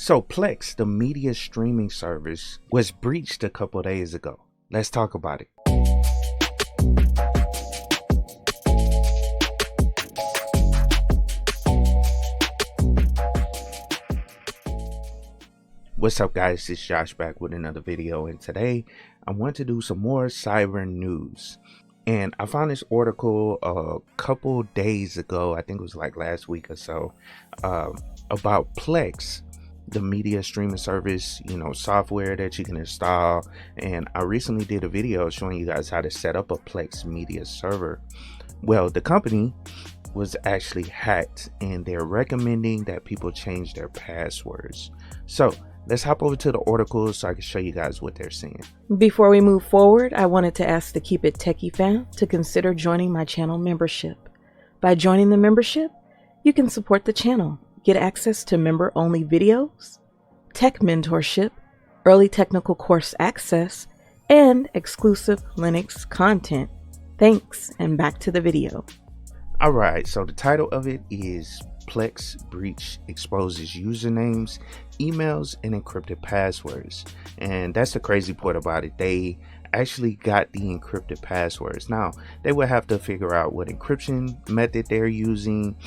So Plex, the media streaming service, was breached a couple days ago. Let's talk about it. What's up, guys? It's Josh back with another video, and today I want to do some more cyber news. And I found this article a couple days ago, I think it was like last week or so, about Plex, the media streaming service, software that you can install. And I recently did a video showing you guys how to set up a Plex media server. Well, the company was actually hacked, and they're recommending that people change their passwords. So let's hop over to the article so I can show you guys what they're saying. Before we move forward, I wanted to ask the KeepItTechie fam to consider joining my channel membership. By joining the membership, you can support the channel, get access to member-only videos, tech mentorship, early technical course access, and exclusive Linux content. Thanks, and back to the video. Alright, so the title of it is Plex Breach Exposes Usernames, Emails, and Encrypted Passwords. And that's the crazy part about it. They actually got the encrypted passwords. Now, they will have to figure out what encryption method they're using,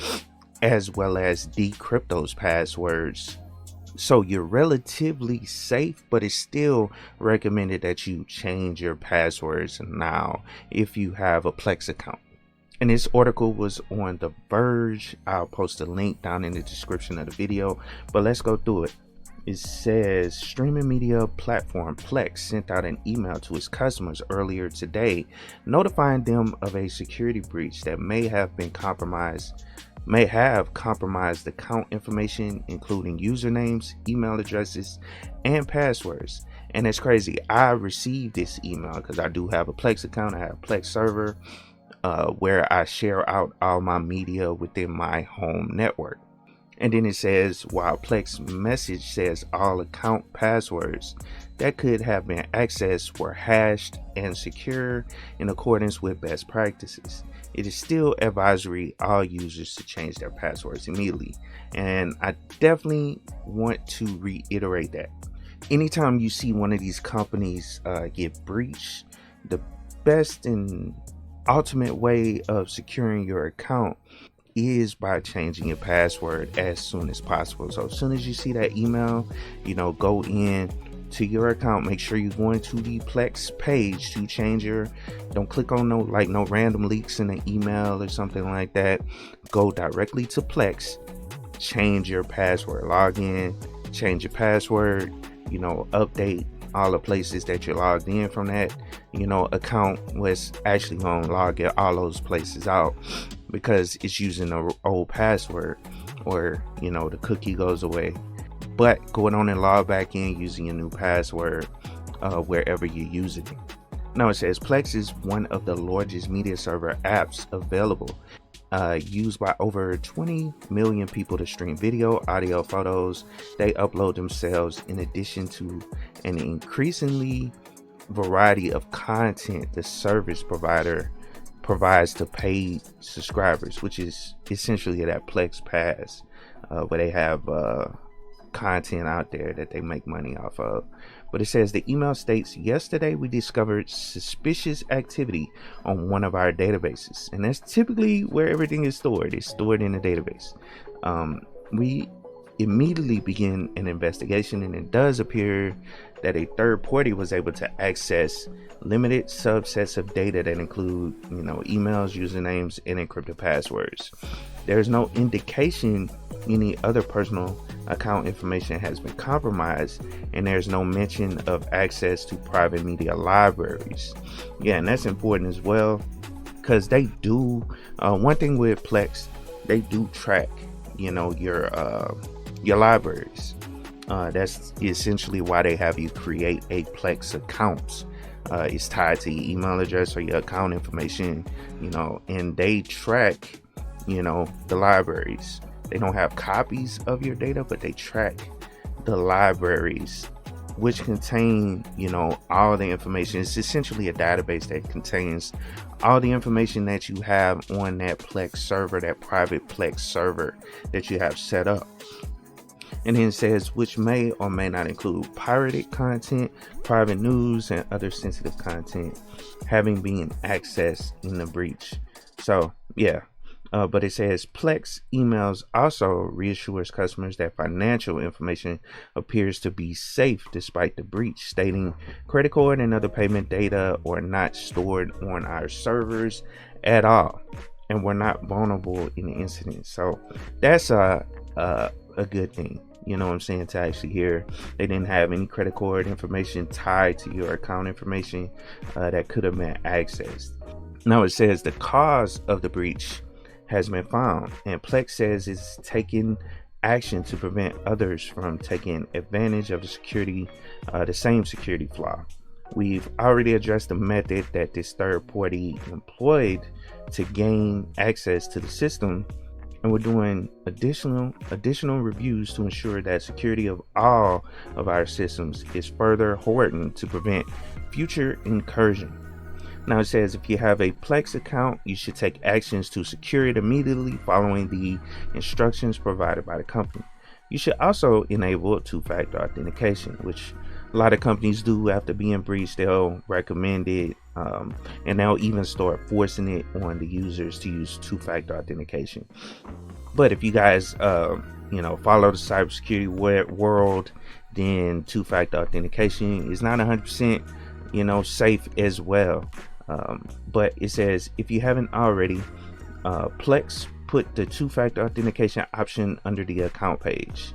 as well as decrypt those passwords. So you're relatively safe, but it's still recommended that you change your passwords now if you have a Plex account. And this article was on The Verge. I'll post a link down in the description of the video, but let's go through it. It says streaming media platform Plex sent out an email to its customers earlier today, notifying them of a security breach that may have compromised account information, including usernames, email addresses, and passwords. And it's crazy. I received this email because I do have a Plex account. I have a Plex server where I share out all my media within my home network. And then it says, while Plex message says all account passwords that could have been accessed were hashed and secure in accordance with best practices, it is still advisory all users to change their passwords immediately. And I definitely want to reiterate that anytime you see one of these companies get breached, the best and ultimate way of securing your account is by changing your password as soon as possible. So as soon as you see that email, go in to your account, make sure you're going to the Plex page to change don't click on no random leaks in the email or something like that. Go directly to Plex, change your password, log in, change your password, update all the places that you're logged in from that account. Was actually going to log all those places out because it's using the old password, or the cookie goes away. But going on and log back in using your new password wherever you're using it. Now it says Plex is one of the largest media server apps available, used by over 20 million people to stream video, audio, photos. They upload themselves in addition to an increasingly variety of content the service provider provides to paid subscribers, which is essentially that Plex Pass, where they have content out there that they make money off of. But it says the email states, yesterday we discovered suspicious activity on one of our databases, and that's typically where everything is stored. It's stored in a database. We immediately begin an investigation, and it does appear that a third party was able to access limited subsets of data that include emails, usernames, and encrypted passwords. There's no indication any other personal account information has been compromised, and there's no mention of access to private media libraries. Yeah, and that's important as well, because they do one thing with Plex, they do track your libraries. That's essentially why they have you create a Plex account. It's tied to your email address or your account information, and they track the libraries. They don't have copies of your data, but they track the libraries, which contain all the information. It's essentially a database that contains all the information that you have on that Plex server, that private Plex server that you have set up. And then it says which may or may not include pirated content, private news, and other sensitive content having been accessed in the breach. So yeah, but it says Plex emails also reassures customers that financial information appears to be safe despite the breach, stating credit card and other payment data are not stored on our servers at all, and we're not vulnerable in the incident. So that's a good thing. You know what I'm saying? To actually hear they didn't have any credit card information tied to your account information that could have been accessed. Now it says the cause of the breach has been found, and Plex says it's taking action to prevent others from taking advantage of the same security flaw. We've already addressed the method that this third party employed to gain access to the system, and we're doing additional reviews to ensure that security of all of our systems is further hardened to prevent future incursion. Now it says if you have a Plex account, you should take actions to secure it immediately following the instructions provided by the company. You should also enable two-factor authentication, which a lot of companies do after being breached. They'll recommend it, and they'll even start forcing it on the users to use two-factor authentication. But if you guys follow the cybersecurity world, then two-factor authentication is not 100% safe as well. But it says if you haven't already, Plex put the two-factor authentication option under the account page.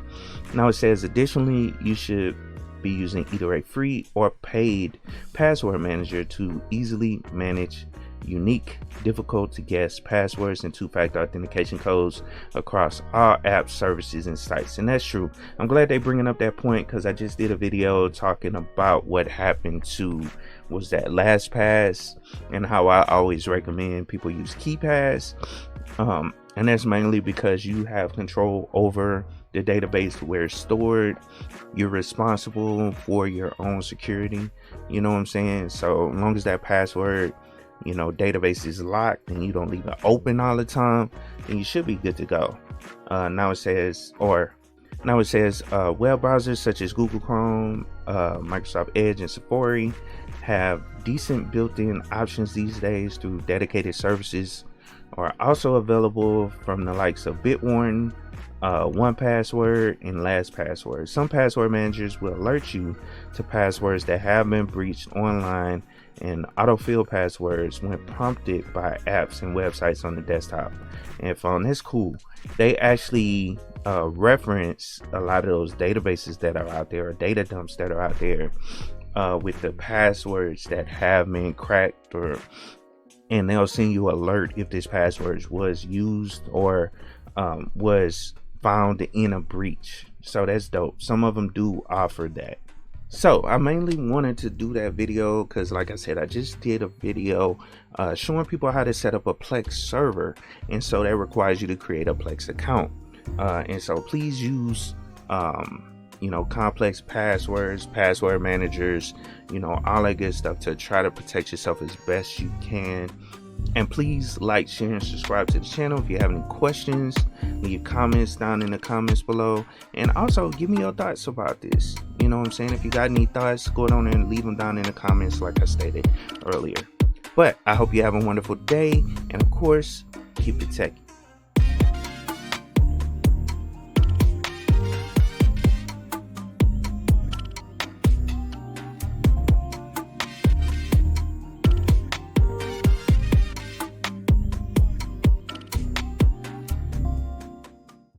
Now it says additionally you should be using either a free or paid password manager to easily manage unique, difficult to guess passwords and two-factor authentication codes across all apps, services, and sites. And that's true. I'm glad they're bringing up that point, because I just did a video talking about what happened to that LastPass and how I always recommend people use KeePass, and that's mainly because you have control over the database where it's stored. You're responsible for your own security, you know what I'm saying? So as long as that password database is locked and you don't leave it open all the time, then you should be good to go. Now it says web browsers such as Google Chrome, Microsoft Edge, and Safari have decent built-in options these days through dedicated services, are also available from the likes of Bitwarden, 1Password, and LastPass. Some password managers will alert you to passwords that have been breached online and autofill passwords when prompted by apps and websites on the desktop and phone. That's cool. They actually reference a lot of those databases that are out there, or data dumps that are out there, with the passwords that have been cracked, and they'll send you alert if this password was used or was found in a breach. So that's dope. Some of them do offer that. So I mainly wanted to do that video because, like I said, I just did a video showing people how to set up a Plex server, and so that requires you to create a Plex account, and so please use complex passwords, password managers, all that good stuff to try to protect yourself as best you can. And please like, share, and subscribe to the channel. If you have any questions, leave comments down in the comments below, and also give me your thoughts about this. You know what I'm saying? If you got any thoughts, go down there and leave them down in the comments like I stated earlier. But I hope you have a wonderful day, and of course, keep it techie.